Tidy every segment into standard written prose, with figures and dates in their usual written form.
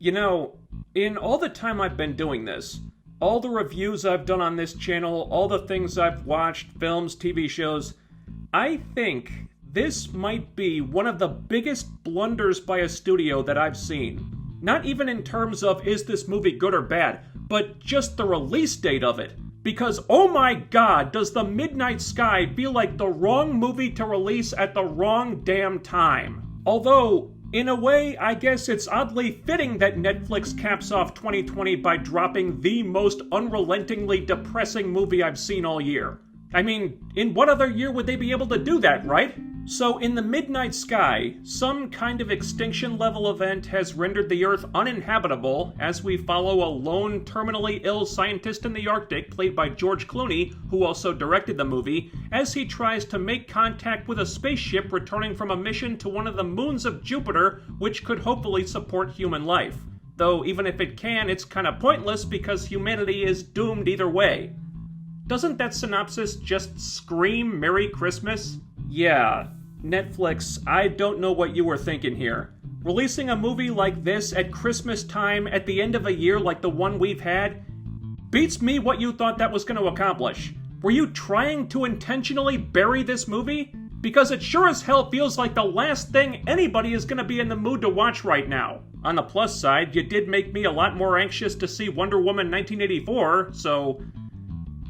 You know, in all the time I've been doing this, all the reviews I've done on this channel, all the things I've watched, films, TV shows, I think this might be one of the biggest blunders by a studio that I've seen. Not even in terms of is this movie good or bad, but just the release date of it. Because, oh my god, does The Midnight Sky feel like the wrong movie to release at the wrong damn time. Although, in a way, I guess it's oddly fitting that Netflix caps off 2020 by dropping the most unrelentingly depressing movie I've seen all year. I mean, in what other year would they be able to do that, right? So in The Midnight Sky, some kind of extinction-level event has rendered the Earth uninhabitable as we follow a lone, terminally ill scientist in the Arctic, played by George Clooney, who also directed the movie, as he tries to make contact with a spaceship returning from a mission to one of the moons of Jupiter, which could hopefully support human life. Though even if it can, it's kinda pointless because humanity is doomed either way. Doesn't that synopsis just scream Merry Christmas? Yeah, Netflix, I don't know what you were thinking here. Releasing a movie like this at Christmas time at the end of a year like the one we've had beats me what you thought that was going to accomplish. Were you trying to intentionally bury this movie? Because it sure as hell feels like the last thing anybody is going to be in the mood to watch right now. On the plus side, you did make me a lot more anxious to see Wonder Woman 1984, so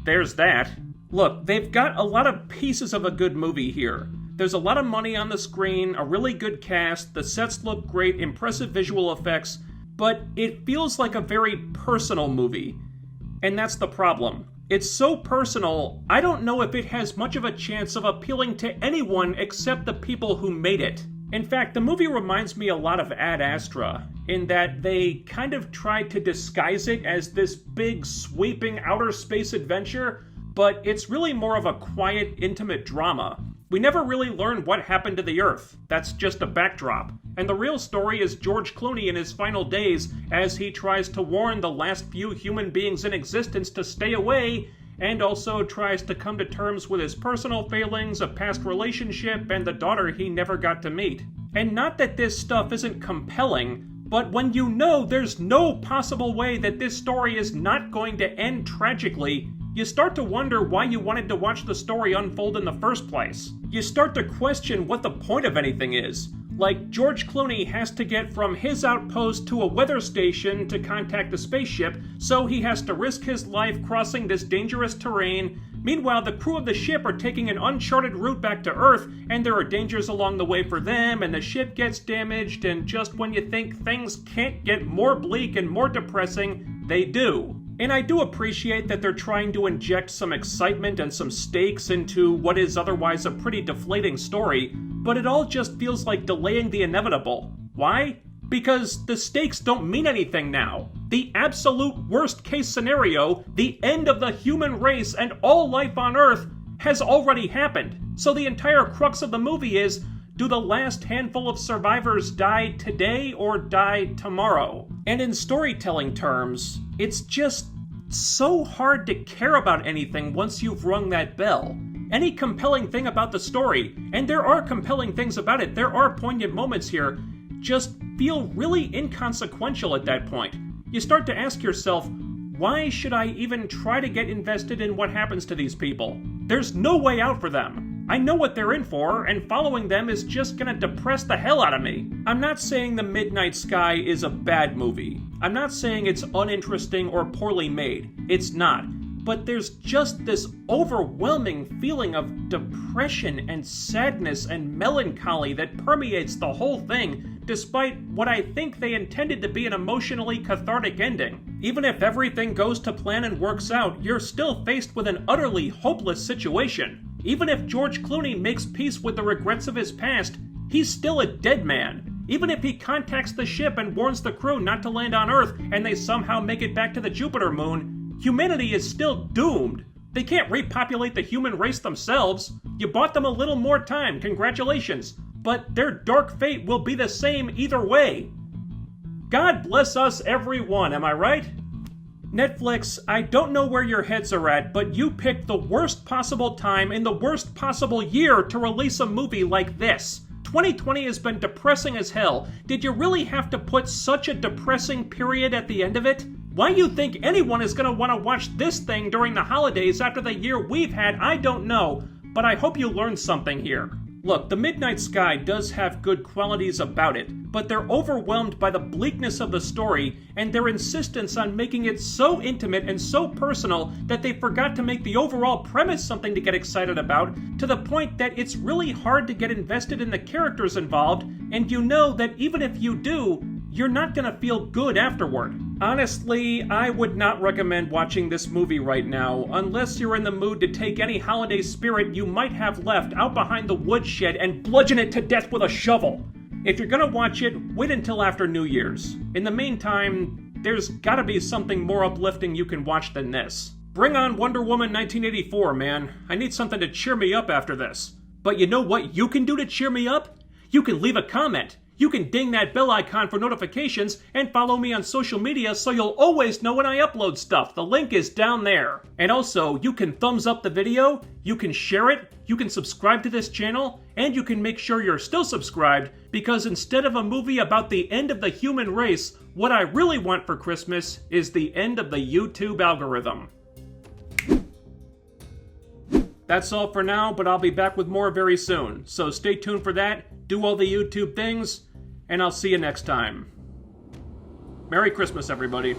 there's that. Look, they've got a lot of pieces of a good movie here. There's a lot of money on the screen, a really good cast, the sets look great, impressive visual effects, but it feels like a very personal movie. And that's the problem. It's so personal, I don't know if it has much of a chance of appealing to anyone except the people who made it. In fact, the movie reminds me a lot of Ad Astra, in that they kind of tried to disguise it as this big, sweeping outer space adventure, but it's really more of a quiet, intimate drama. We never really learn what happened to the Earth. That's just a backdrop. And the real story is George Clooney in his final days as he tries to warn the last few human beings in existence to stay away, and also tries to come to terms with his personal failings, a past relationship, and the daughter he never got to meet. And not that this stuff isn't compelling, but when you know there's no possible way that this story is not going to end tragically, you start to wonder why you wanted to watch the story unfold in the first place. You start to question what the point of anything is. Like, George Clooney has to get from his outpost to a weather station to contact the spaceship, so he has to risk his life crossing this dangerous terrain. Meanwhile, the crew of the ship are taking an uncharted route back to Earth, and there are dangers along the way for them, and the ship gets damaged, and just when you think things can't get more bleak and more depressing, they do. And I do appreciate that they're trying to inject some excitement and some stakes into what is otherwise a pretty deflating story, but it all just feels like delaying the inevitable. Why? Because the stakes don't mean anything now. The absolute worst case scenario, the end of the human race and all life on Earth, has already happened. So the entire crux of the movie is, do the last handful of survivors die today or die tomorrow? And in storytelling terms, it's just so hard to care about anything once you've rung that bell. Any compelling thing about the story, and there are compelling things about it, there are poignant moments here, just feel really inconsequential at that point. You start to ask yourself, why should I even try to get invested in what happens to these people? There's no way out for them. I know what they're in for, and following them is just gonna depress the hell out of me. I'm not saying The Midnight Sky is a bad movie. I'm not saying it's uninteresting or poorly made. It's not. But there's just this overwhelming feeling of depression and sadness and melancholy that permeates the whole thing, despite what I think they intended to be an emotionally cathartic ending. Even if everything goes to plan and works out, you're still faced with an utterly hopeless situation. Even if George Clooney makes peace with the regrets of his past, he's still a dead man. Even if he contacts the ship and warns the crew not to land on Earth and they somehow make it back to the Jupiter moon, humanity is still doomed. They can't repopulate the human race themselves. You bought them a little more time, congratulations. But their dark fate will be the same either way. God bless us everyone, am I right? Netflix, I don't know where your heads are at, but you picked the worst possible time in the worst possible year to release a movie like this. 2020 has been depressing as hell. Did you really have to put such a depressing period at the end of it? Why you think anyone is going to want to watch this thing during the holidays after the year we've had, I don't know, but I hope you learned something here. Look, The Midnight Sky does have good qualities about it, but they're overwhelmed by the bleakness of the story and their insistence on making it so intimate and so personal that they forgot to make the overall premise something to get excited about, to the point that it's really hard to get invested in the characters involved, and you know that even if you do, you're not gonna feel good afterward. Honestly, I would not recommend watching this movie right now, unless you're in the mood to take any holiday spirit you might have left out behind the woodshed and bludgeon it to death with a shovel. If you're gonna watch it, wait until after New Year's. In the meantime, there's gotta be something more uplifting you can watch than this. Bring on Wonder Woman 1984, man. I need something to cheer me up after this. But you know what you can do to cheer me up? You can leave a comment. You can ding that bell icon for notifications and follow me on social media so you'll always know when I upload stuff. The link is down there. And also, you can thumbs up the video, you can share it, you can subscribe to this channel, and you can make sure you're still subscribed, because instead of a movie about the end of the human race, what I really want for Christmas is the end of the YouTube algorithm. That's all for now, but I'll be back with more very soon. So stay tuned for that, do all the YouTube things, and I'll see you next time. Merry Christmas, everybody.